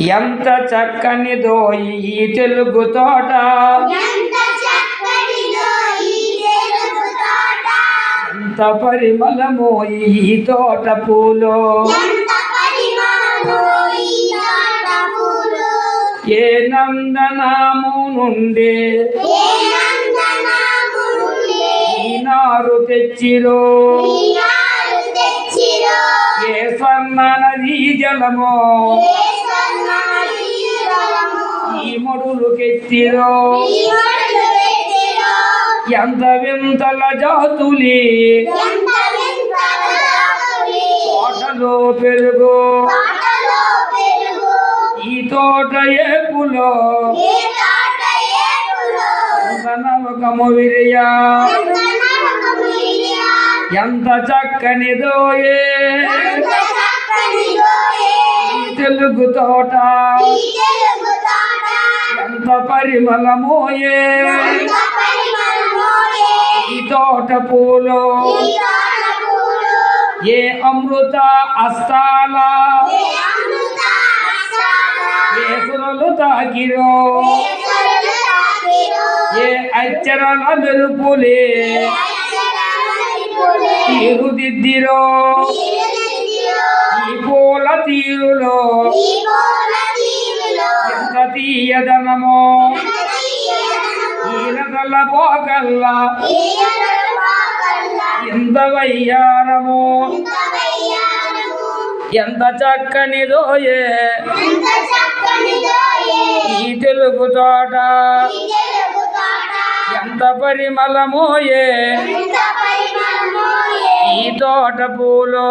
ఎంత చక్కనిదో ఈ తెలుగు తోట, ఎంత పరిమళమో ఈ తోట పూలో, ఏ నందనాము నుండి ఈనారు తెచ్చిరో, ఏ స్వర్ణ నదీ జలమో ఈ మడులు కెత్తిరో, ఎంత వింతల జాతులి తోటలో పెరుగు, ఈ తోట ఏపులో నవకము విరియా, ఎంత చక్కనిదోయే ఈ తెలుగు తోట, ఎంత పరిమళమోయే ఈ తోట పూలో, ఏ అమృత అస్తాల ఏ సురలు తాకిరో, ఏ అచ్చరల మెరుపులే తీరుదిద్దిరో, ఈ పూల తీరులో ఎంత తీయదనమో ఈలదల పోకల్లా ఎంత వయ్యారమో, ఎంత చక్కనిదోయే ఈ తెలుగు తోట, ఎంత పరిమళమోయే ఈ తోట పూలో.